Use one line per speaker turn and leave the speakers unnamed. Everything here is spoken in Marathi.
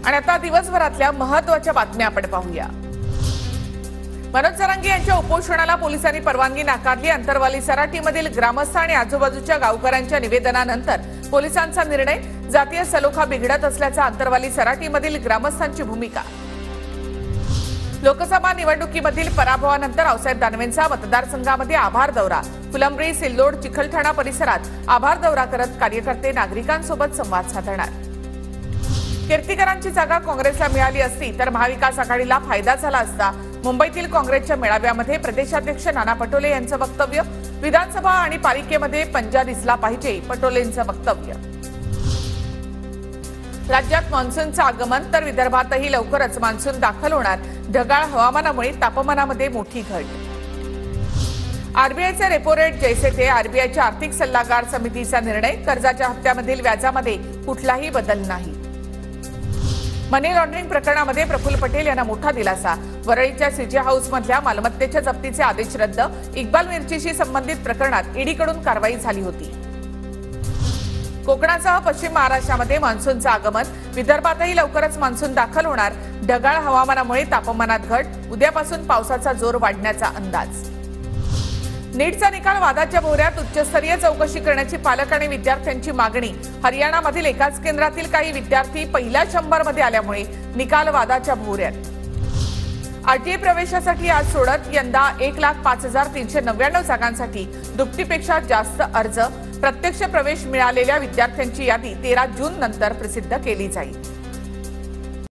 आणि आता दिवसभरातल्या महत्त्वाच्या बातम्या आपण पाहूया। मनोज जरांगे यांच्या उपोषणाला पोलिसांनी परवानगी नाकारली। अंतरवाली सराटीमधील ग्रामस्थ आणि आजूबाजूच्या गावकऱ्यांच्या निवेदनानंतर पोलिसांचा निर्णय। जातीय सलोखा बिघडत असल्याचा अंतरवाली सराटीमधील ग्रामस्थांची भूमिका। लोकसभा निवडणुकीमधील पराभवानंतर रावसाहेब दानवेंचा मतदारसंघामध्ये आभार दौरा। फुलंब्री, सिल्लोड, चिखलठाणा परिसरात आभार दौरा करत कार्यकर्ते नागरिकांसोबत संवाद साधणार। कीर्तीकरांची जागा काँग्रेसला मिळाली असती तर महाविकास आघाडीला फायदा झाला असता। मुंबईतील काँग्रेसच्या मेळाव्यामध्ये प्रदेशाध्यक्ष नाना पटोले यांचं वक्तव्य। विधानसभा आणि पालिकेमध्ये पंजा दिसला पाहिजे, पटोलेंचं वक्तव्य। राज्यात मान्सूनचं आगमन तर विदर्भातही लवकरच मान्सून दाखल होणार। ढगाळ हवामानामुळे तापमानामध्ये मोठी घट। आरबीआयचे रेपो रेट जैसे थे। आरबीआयच्या आर्थिक सल्लागार समितीचा निर्णय। कर्जाच्या हप्त्यामधील व्याजामध्ये कुठलाही बदल नाही। मनी लॉन्ड्रिंग प्रकरणामध्ये प्रफुल्ल पटेल यांना मोठा दिलासा। वरळीच्या सीजे हाऊसमधल्या मालमत्तेच्या जप्तीचे आदेश रद्द। इक्बाल मिरचीशी संबंधित प्रकरणात ईडीकडून कारवाई झाली होती। कोकणासह पश्चिम महाराष्ट्रामध्ये मान्सूनचं आगमन। विदर्भातही लवकरच मान्सून दाखल होणार। ढगाळ हवामानामुळे तापमानात घट। उद्यापासून पावसाचा जोर वाढण्याचा अंदाज। नीटचा निकाल वादाच्या भोवऱ्यात। उच्चस्तरीय चौकशी करण्याची पालक आणि विद्यार्थ्यांची मागणी। हरियाणामधील एकाच केंद्रातील काही विद्यार्थी पहिल्या 100 मध्ये आल्यामुळे निकाल वादाच्या भोवऱ्यात। आरटीई प्रवेशासाठी आज सोडत। यंदा 1,05,399 जागांसाठी दुपटीपेक्षा जास्त अर्ज। प्रत्यक्ष प्रवेश मिळालेल्या विद्यार्थ्यांची यादी 13 जून नंतर प्रसिद्ध केली जाईल।